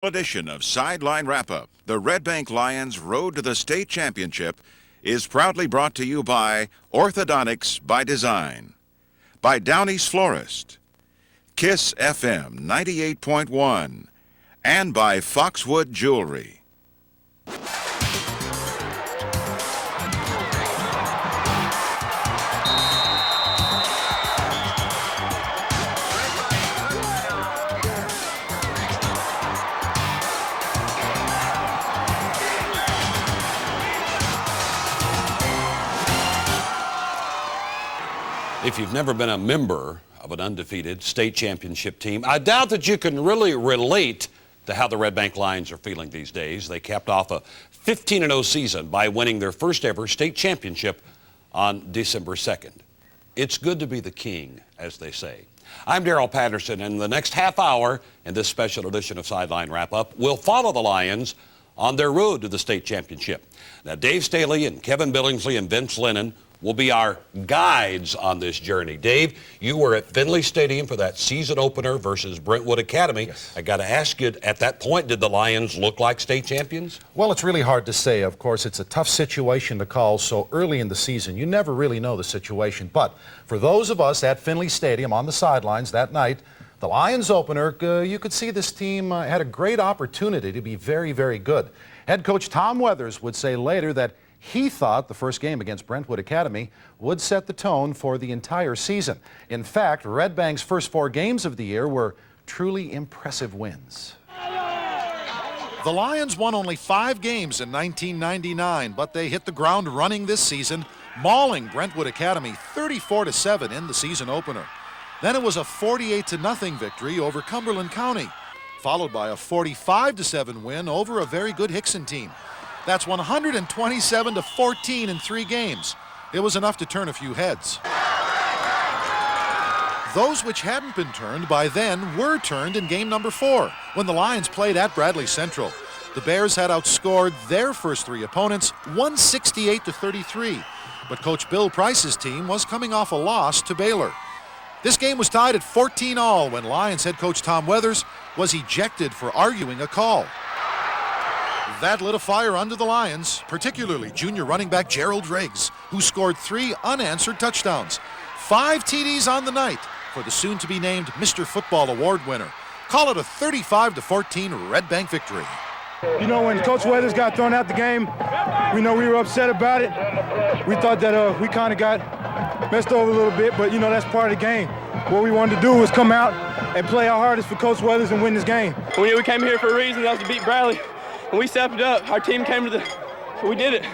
Edition of Sideline Wrap-Up, the Red Bank Lions' road to the state championship, is proudly brought to you by Orthodontics by Design, by Downey's Florist, Kiss FM 98.1, and by Foxwood Jewelry. If you've never been a member of an undefeated state championship team, I doubt that you can really relate to how the Red Bank Lions are feeling these days. They capped off a 15-0 season by winning their first ever state championship on December 2nd. It's good to be the king, as they say. I'm Darrell Patterson, and in the next half hour in this special edition of Sideline Wrap-Up, we'll follow the Lions on their road to the state championship. Now, Dave Staley and Kevin Billingsley and Vince Lennon will be our guides on this journey. Dave, you were at Finley Stadium for that season opener versus Brentwood Academy. Yes. I got to ask you, at that point, did the Lions look like state champions? Well, it's really hard to say. Of course, it's a tough situation to call so early in the season. You never really know the situation. But for those of us at Finley Stadium on the sidelines that night, the Lions opener, you could see this team had a great opportunity to be very, very good. Head coach Tom Weathers would say later that he thought the first game against Brentwood Academy would set the tone for the entire season. In fact, Red Bank's first 4 games of the year were truly impressive wins. The Lions won only 5 games in 1999, but they hit the ground running this season, mauling Brentwood Academy 34-7 in the season opener. Then it was a 48-0 victory over Cumberland County, followed by a 45-7 win over a very good Hickson team. That's 127-14 in 3 games. It was enough to turn a few heads. Those which hadn't been turned by then were turned in game number 4, when the Lions played at Bradley Central. The Bears had outscored their first 3 opponents 168-33, but Coach Bill Price's team was coming off a loss to Baylor. This game was tied at 14-all when Lions head coach Tom Weathers was ejected for arguing a call. That lit a fire under the Lions, particularly junior running back Gerald Riggs, who scored 3 unanswered touchdowns. 5 TDs on the night for the soon-to-be-named Mr. Football Award winner. Call it a 35-14 Red Bank victory. You know, when Coach Weathers got thrown out the game, we were upset about it. We thought that we kind of got messed over a little bit, but, that's part of the game. What we wanted to do was come out and play our hardest for Coach Weathers and win this game. We came here for a reason, that was to beat Bradley. And we stepped it up. Our team came to we did it.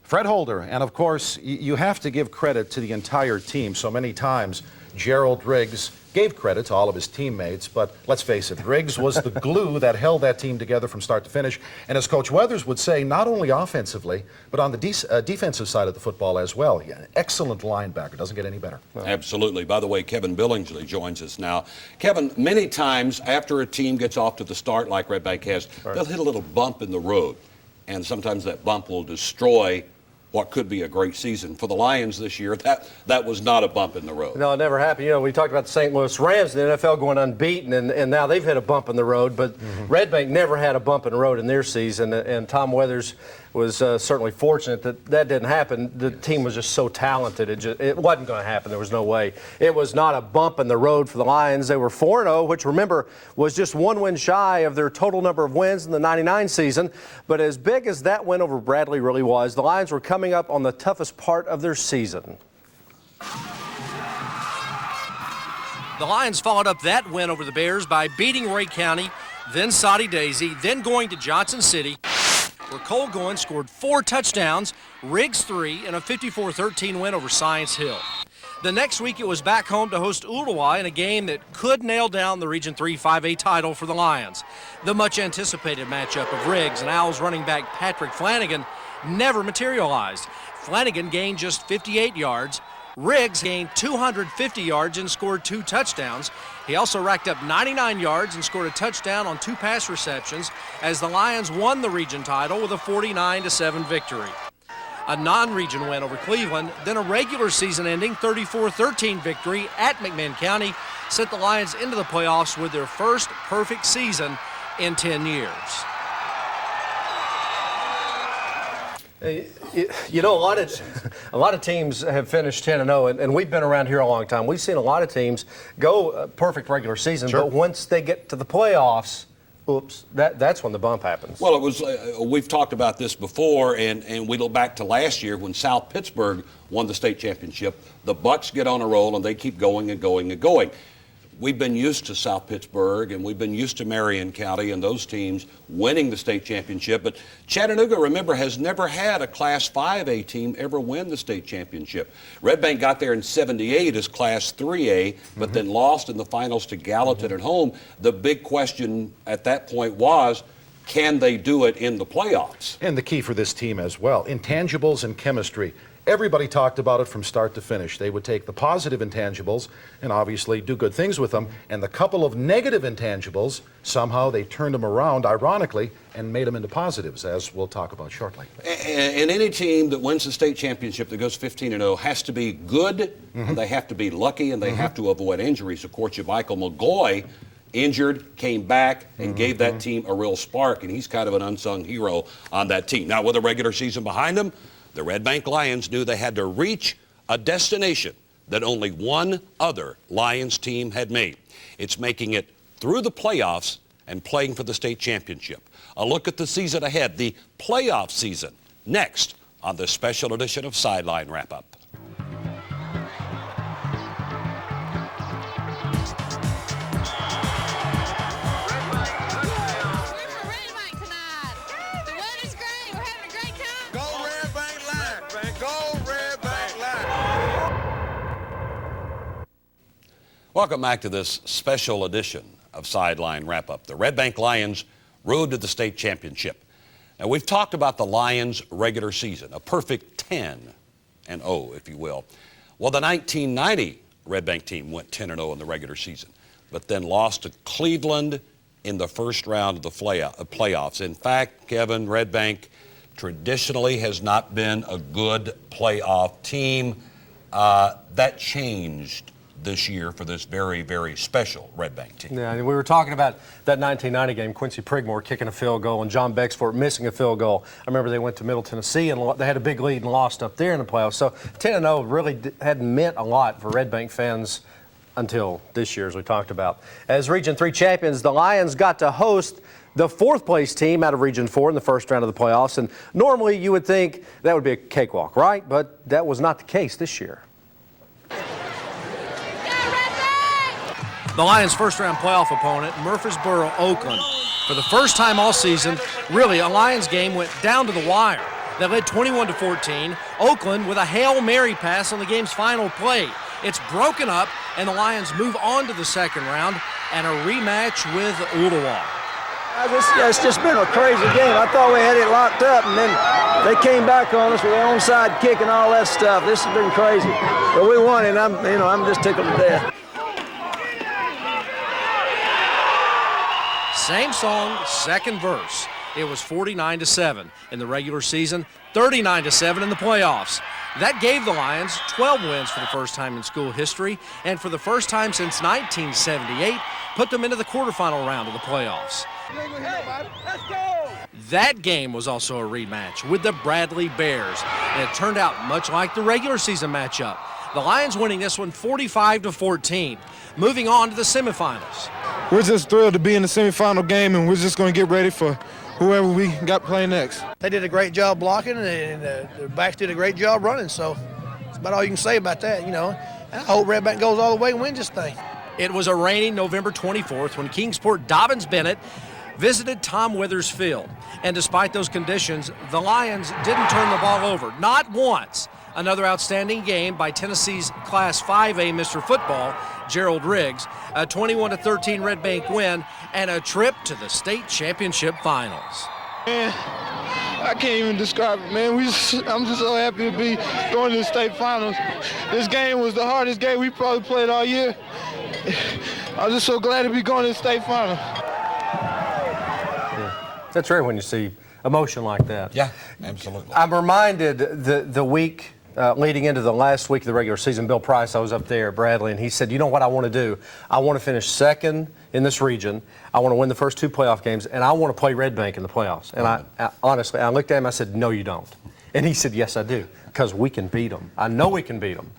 Fred Holder, and of course, you have to give credit to the entire team. So many times, Gerald Riggs gave credit to all of his teammates, but let's face it, Riggs was the glue that held that team together from start to finish. And as Coach Weathers would say, not only offensively, but on the defensive side of the football as well. Yeah, an excellent linebacker. Doesn't get any better. Absolutely. By the way, Kevin Billingsley joins us now. Kevin, many times after a team gets off to the start like Red Bank has, they'll hit a little bump in the road, and sometimes that bump will destroy what could be a great season. For the Lions this year, that was not a bump in the road. No, it never happened. We talked about the St. Louis Rams in the NFL going unbeaten, and now they've hit a bump in the road, but Red Bank never had a bump in the road in their season, and Tom Weathers was certainly fortunate that didn't happen. The team was just so talented. It wasn't going to happen. There was no way. It was not a bump in the road for the Lions. They were 4-0, which, remember, was just 1 win shy of their total number of wins in the 99 season. But as big as that win over Bradley really was, the Lions were coming up on the toughest part of their season. The Lions followed up that win over the Bears by beating Ray County, then Soddy Daisy, then going to Johnson City, where Cole Goins scored 4 touchdowns, Riggs 3, and a 54-13 win over Science Hill. The next week, it was back home to host Ooltewah in a game that could nail down the Region 3 5A title for the Lions. The much-anticipated matchup of Riggs and Owls running back Patrick Flanagan never materialized. Flanagan gained just 58 yards. Riggs gained 250 yards and scored 2 touchdowns. He also racked up 99 yards and scored a touchdown on 2 pass receptions as the Lions won the region title with a 49-7 victory. A non-region win over Cleveland, then a regular season-ending 34-13 victory at McMinn County sent the Lions into the playoffs with their first perfect season in 10 years. You know, a lot of teams have finished 10-0, and we've been around here a long time. We've seen a lot of teams go perfect regular season, but once they get to the playoffs, oops, that's when the bump happens. Well, it was. We've talked about this before, and we look back to last year when South Pittsburgh won the state championship. The Bucks get on a roll, and they keep going and going and going. We've been used to South Pittsburgh, and we've been used to Marion County and those teams winning the state championship. But Chattanooga, remember, has never had a Class 5A team ever win the state championship. Red Bank got there in '78 as Class 3A, but then lost in the finals to Gallatin at home. The big question at that point was, can they do it in the playoffs? And the key for this team as well, intangibles and chemistry. Everybody talked about it from start to finish. They would take the positive intangibles and obviously do good things with them, and the couple of negative intangibles, somehow they turned them around, ironically, and made them into positives, as we'll talk about shortly. And any team that wins the state championship that goes 15-0 has to be good, and they have to be lucky, and they have to avoid injuries. Of course, Michael McGloy, injured, came back, and gave that team a real spark, and he's kind of an unsung hero on that team. Now, with a regular season behind them, the Red Bank Lions knew they had to reach a destination that only one other Lions team had made. It's making it through the playoffs and playing for the state championship. A look at the season ahead, the playoff season, next on this special edition of Sideline Wrap-Up. Welcome back to this special edition of Sideline Wrap-Up. The Red Bank Lions road to the state championship. Now, we've talked about the Lions' regular season, a perfect 10-0, if you will. Well, the 1990 Red Bank team went 10-0 in the regular season, but then lost to Cleveland in the first round of the playoffs. In fact, Kevin, Red Bank traditionally has not been a good playoff team. That changed this year for this very, very special Red Bank team. Yeah, we were talking about that 1990 game, Quincy Prigmore kicking a field goal and John Bexford missing a field goal. I remember they went to Middle Tennessee and they had a big lead and lost up there in the playoffs. So 10-0 really hadn't meant a lot for Red Bank fans until this year, as we talked about. As Region 3 champions, the Lions got to host the fourth place team out of Region 4 in the first round of the playoffs. And normally you would think that would be a cakewalk, right? But that was not the case this year. The Lions' first-round playoff opponent, Murfreesboro, Oakland. For the first time all season, really, a Lions game went down to the wire. They led 21-14. Oakland with a Hail Mary pass on the game's final play. It's broken up, and the Lions move on to the second round and a rematch with Ooltewah. It's just been a crazy game. I thought we had it locked up, and then they came back on us with their onside kick and all that stuff. This has been crazy. But we won, and I'm just tickled to death. Same song, second verse. It was 49-7 in the regular season, 39-7 in the playoffs. That gave the Lions 12 wins for the first time in school history, and for the first time since 1978, put them into the quarterfinal round of the playoffs. That game was also a rematch with the Bradley Bears, and it turned out much like the regular season matchup. The Lions winning this one 45-14, moving on to the semifinals. We're just thrilled to be in the semifinal game, and we're just going to get ready for whoever we got playing next. They did a great job blocking, and their backs did a great job running, so that's about all you can say about that, And I hope Red Bank goes all the way and wins this thing. It was a rainy November 24th when Kingsport Dobyns-Bennett visited Tom Withers Field. And despite those conditions, the Lions didn't turn the ball over, not once. Another outstanding game by Tennessee's Class 5A Mr. Football, Gerald Riggs, a 21-13 Red Bank win, and a trip to the state championship finals. Man, I can't even describe it, man. I'm just so happy to be going to the state finals. This game was the hardest game we probably played all year. I'm just so glad to be going to the state final. That's rare when you see emotion like that. Yeah, absolutely. I'm reminded the week leading into the last week of the regular season, Bill Price, I was up there at Bradley, and he said, you know what I want to do? I want to finish second in this region. I want to win the first 2 playoff games, and I want to play Red Bank in the playoffs. And I honestly, I looked at him, I said, no, you don't. And he said, yes, I do, because we can beat them. I know we can beat them.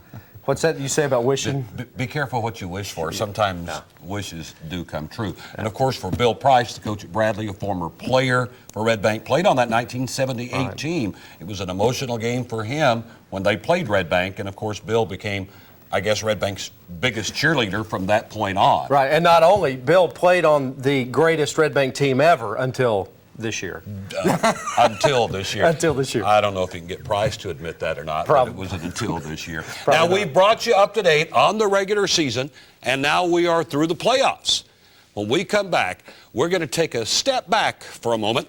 What's that you say about wishing? Be careful what you wish for. Sometimes wishes do come true. And, of course, for Bill Price, the coach at Bradley, a former player for Red Bank, played on that 1978 team. It was an emotional game for him when they played Red Bank. And, of course, Bill became, I guess, Red Bank's biggest cheerleader from that point on. Right, and not only, Bill played on the greatest Red Bank team ever until this year. Until this year. Until this year. I don't know if you can get Price to admit that or not, but it was until this year. Now, we not. brought you up to date on the regular season, and now we are through the playoffs. When we come back, we're going to take a step back for a moment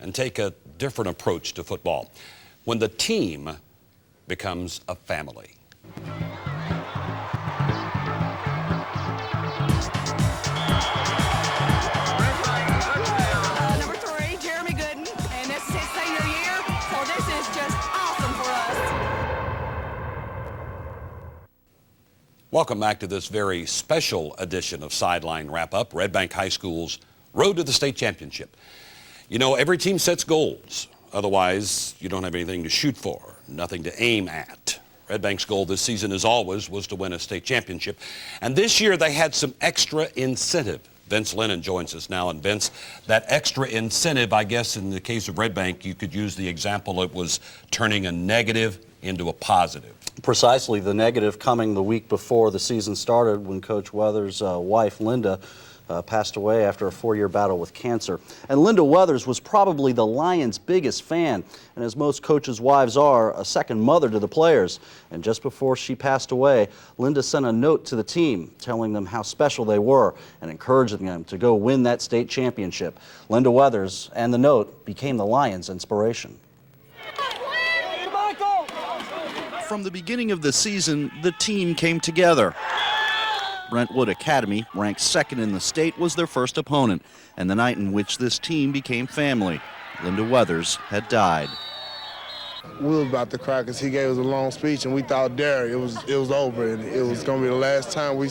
and take a different approach to football. When the team becomes a family. Welcome back to this very special edition of Sideline Wrap-Up, Red Bank High School's Road to the State Championship. You know, every team sets goals. Otherwise, you don't have anything to shoot for, nothing to aim at. Red Bank's goal this season, as always, was to win a state championship. And this year, they had some extra incentive. Vince Lennon joins us now. And Vince, that extra incentive, I guess in the case of Red Bank, you could use the example it was turning a negative into a positive. Precisely, the negative coming the week before the season started when Coach Weathers' wife, Linda, passed away after a 4-year battle with cancer. And Linda Weathers was probably the Lions' biggest fan, and as most coaches' wives are, a second mother to the players. And just before she passed away, Linda sent a note to the team telling them how special they were and encouraging them to go win that state championship. Linda Weathers and the note became the Lions' inspiration. From the beginning of the season, the team came together. Brentwood Academy, ranked second in the state, was their first opponent, and the night in which this team became family. Linda Weathers had died. We was about to cry because he gave us a long speech, and we thought there it was over, and it was going to be the last time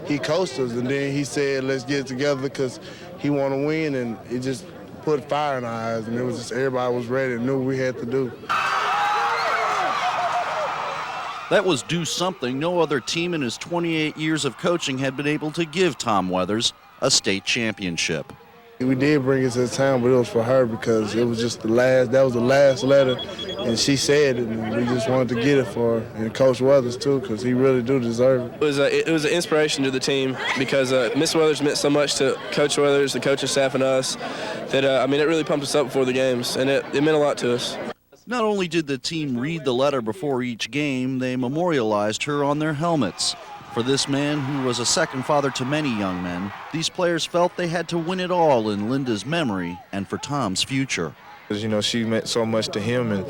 he coached us. And then he said, "Let's get together," because he want to win, and it just put fire in our eyes, and it was just everybody was ready and knew what we had to do. That was do something no other team in his 28 years of coaching had been able to give Tom Weathers, a state championship. We did bring it to the town, but it was for her because it was just that was the last letter, and she said it, and we just wanted to get it for her, and Coach Weathers too, because he really do deserve it. It was an inspiration to the team because Miss Weathers meant so much to Coach Weathers, the coaching staff, and us that, it really pumped us up before the games, and it meant a lot to us. Not only did the team read the letter before each game, they memorialized her on their helmets. For this man, who was a second father to many young men, these players felt they had to win it all in Linda's memory and for Tom's future. You know, she meant so much to him, and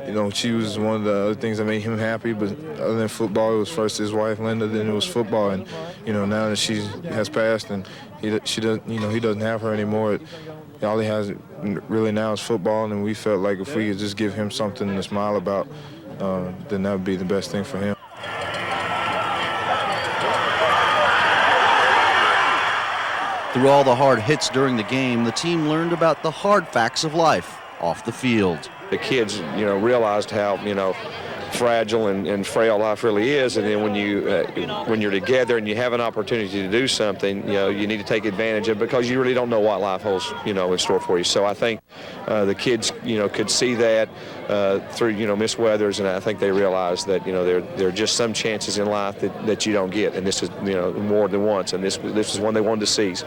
you know, she was one of the other things that made him happy. But other than football, it was first his wife Linda, then it was football. And you know, now that she has passed and he doesn't have her anymore, all he has really now is football. And we felt like if we could just give him something to smile about, then that would be the best thing for him. Through all the hard hits during the game, the team learned about the hard facts of life off the field. The kids, you know, realized how, you know, fragile and frail life really is, and then when you're together and you have an opportunity to do something, you know, you need to take advantage of it because you really don't know what life holds, you know, in store for you. So I think the kids, you know, could see that through, you know, Miss Weathers, and I think they realized that, you know, there are just some chances in life that you don't get, and this is, you know, more than once, and this is one they wanted to seize.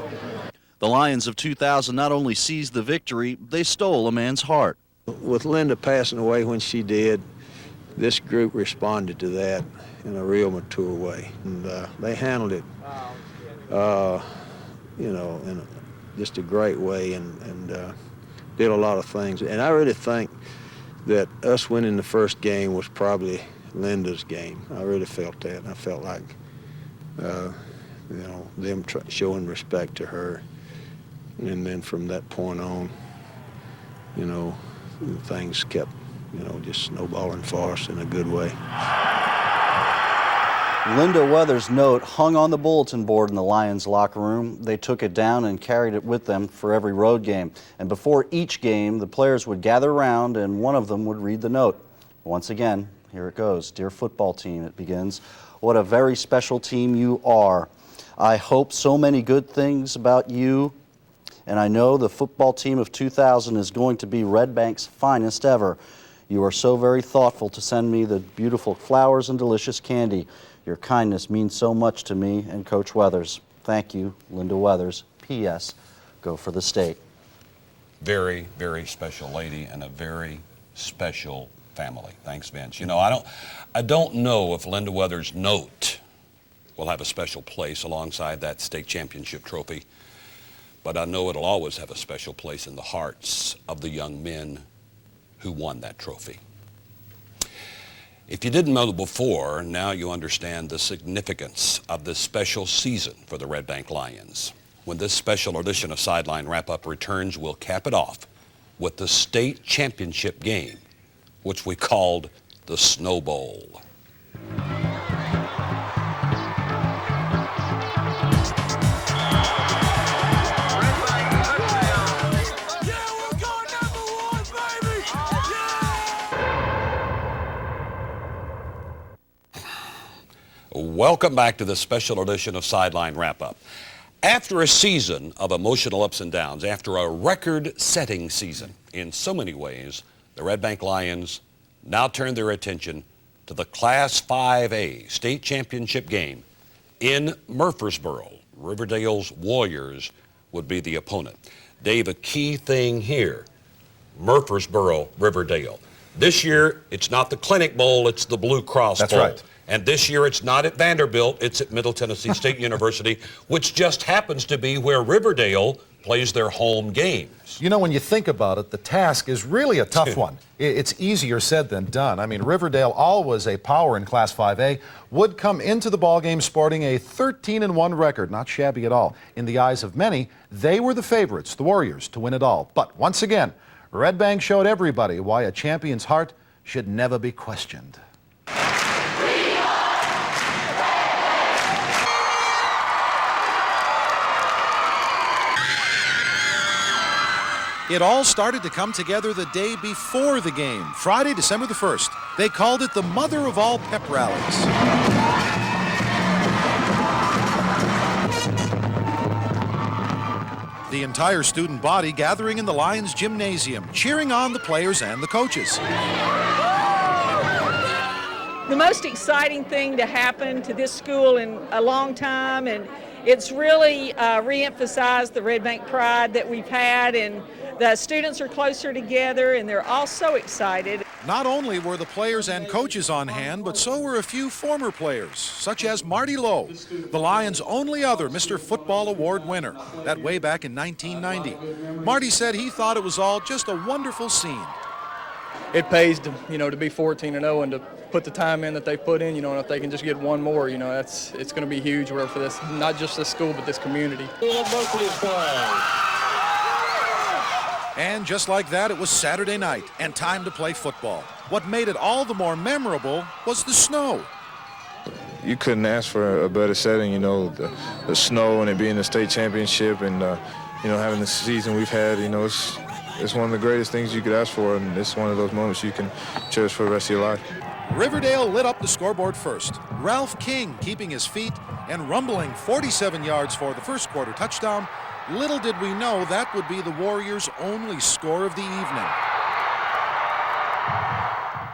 The Lions of 2000 not only seized the victory, they stole a man's heart. With Linda passing away when she did, this group responded to that in a real mature way, and they handled it, you know, in just a great way, and did a lot of things. And I really think that us winning the first game was probably Linda's game. I really felt that, and I felt like, you know, them showing respect to her, and then from that point on, you know, things kept just snowballing for us in a good way. Linda Weathers' note hung on the bulletin board in the Lions locker room. They took it down and carried it with them for every road game. And before each game, the players would gather around and one of them would read the note. Once again, here it goes. Dear football team, it begins. What a very special team you are. I hope so many good things about you, and I know the football team of 2000 is going to be Red Bank's finest ever. You are so very thoughtful to send me the beautiful flowers and delicious candy. Your kindness means so much to me and Coach Weathers. Thank you, Linda Weathers. P.S. Go for the state. Very, very special lady and a very special family. Thanks, Vince. You know, I don't know if Linda Weathers' note will have a special place alongside that state championship trophy, but I know it'll always have a special place in the hearts of the young men who won that trophy. If you didn't know before, now you understand the significance of this special season for the Red Bank Lions. When this special edition of Sideline Wrap-Up returns, we'll cap it off with the state championship game, which we called the Snow Bowl. Welcome back to the special edition of Sideline Wrap-Up. After a season of emotional ups and downs, after a record-setting season in so many ways, the Red Bank Lions now turn their attention to the Class 5A state championship game in Murfreesboro. Riverdale's Warriors would be the opponent. Dave, a key thing here, Murfreesboro, Riverdale. This year, it's not the Clinic Bowl, it's the Blue Cross Bowl. That's right. And this year, it's not at Vanderbilt, it's at Middle Tennessee State University, which just happens to be where Riverdale plays their home games. You know, when you think about it, the task is really a tough one. It's easier said than done. I mean, Riverdale, always a power in Class 5A, would come into the ballgame sporting a 13-1 record, not shabby at all. In the eyes of many, they were the favorites, the Warriors, to win it all. But once again, Red Bank showed everybody why a champion's heart should never be questioned. It all started to come together the day before the game, Friday, December the 1st. They called it the mother of all pep rallies. The entire student body gathering in the Lions gymnasium, cheering on the players and the coaches. The most exciting thing to happen to this school in a long time, and it's really re-emphasized the Red Bank pride that we've had, and the students are closer together and they're all so excited. Not only were the players and coaches on hand, but so were a few former players, such as Marty Lowe, the Lions' only other Mr. Football Award winner, that way back in 1990. Marty said he thought it was all just a wonderful scene. It pays to, to be 14-0 and to put the time in that they put in, and if they can just get one more, it's going to be huge for this, not just this school, but this community. And just like that, it was Saturday night and time to play football. What made it all the more memorable was the snow. You couldn't ask for a better setting, the snow and it being the state championship and, having the season we've had, it's one of the greatest things you could ask for, and it's one of those moments you can cherish for the rest of your life. Riverdale lit up the scoreboard first. Ralph King keeping his feet and rumbling 47 yards for the first quarter touchdown. Little did we know that would be the Warriors' only score of the evening.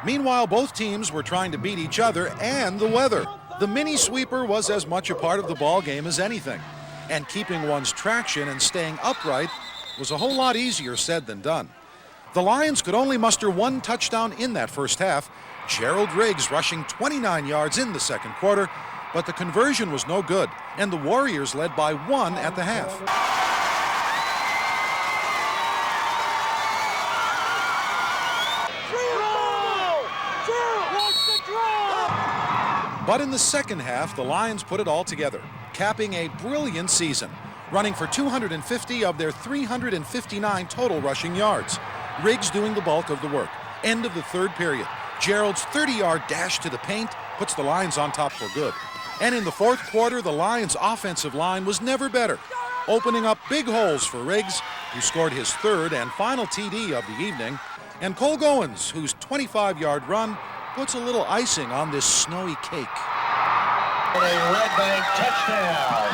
Meanwhile, both teams were trying to beat each other and the weather. The mini sweeper was as much a part of the ball game as anything. And keeping one's traction and staying upright was a whole lot easier said than done. The Lions could only muster one touchdown in that first half. Gerald Riggs rushing 29 yards in the second quarter, but the conversion was no good, and the Warriors led by 1 at the half. But in the second half, the Lions put it all together, capping a brilliant season, running for 250 of their 359 total rushing yards. Riggs doing the bulk of the work. End of the third period. Gerald's 30-yard dash to the paint puts the Lions on top for good. And in the fourth quarter, the Lions' offensive line was never better, opening up big holes for Riggs, who scored his third and final TD of the evening, and Cole Goins, whose 25-yard run puts a little icing on this snowy cake. A Red Bank touchdown.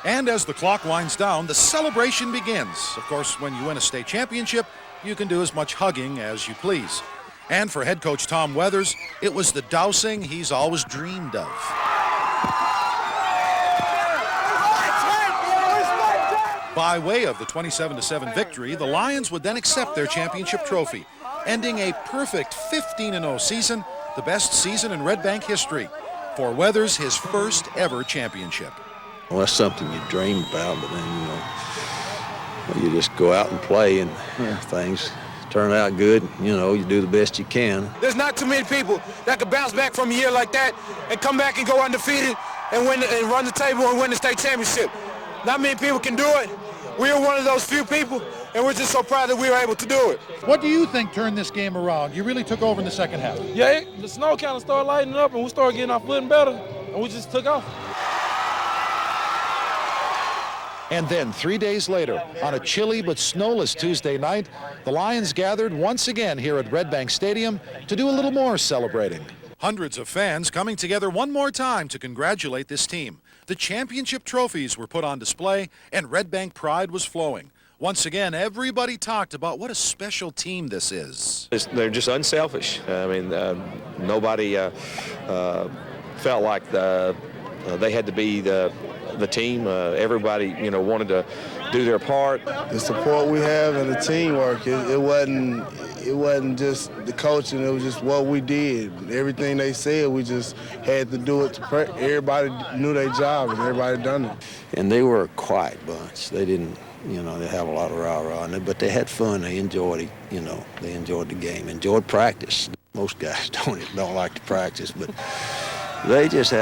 And as the clock winds down, the celebration begins. Of course, when you win a state championship, you can do as much hugging as you please. And for head coach Tom Weathers, it was the dousing he's always dreamed of. By way of the 27-7 victory, the Lions would then accept their championship trophy, ending a perfect 15-0 season, the best season in Red Bank history. For Weathers, his first ever championship. Well, that's something you dream about, but then, you just go out and play, and things turn out good. You do the best you can. There's not too many people that could bounce back from a year like that and come back and go undefeated and win and run the table and win the state championship. Not many people can do it. We are one of those few people, and we're just so proud that we were able to do it. What do you think turned this game around? You really took over in the second half. Yeah, the snow kind of started lightening up, and we started getting our footing better, and we just took off. And then 3 days later, on a chilly but snowless Tuesday night, the Lions gathered once again here at Red Bank Stadium to do a little more celebrating. Hundreds of fans coming together one more time to congratulate this team. The championship trophies were put on display, and Red Bank pride was flowing. Once again, everybody talked about what a special team this is. They're just unselfish. I mean, nobody felt like they had to be the team. Everybody, wanted to do their part. The support we have and the teamwork, it wasn't just the coaching, it was just what we did. Everything they said, we just had to do it. Everybody knew their job and everybody done it. And they were a quiet bunch. They didn't, they have a lot of rah-rah in it, but they had fun. They enjoyed it, they enjoyed the game, enjoyed practice. Most guys don't like to practice, but they just had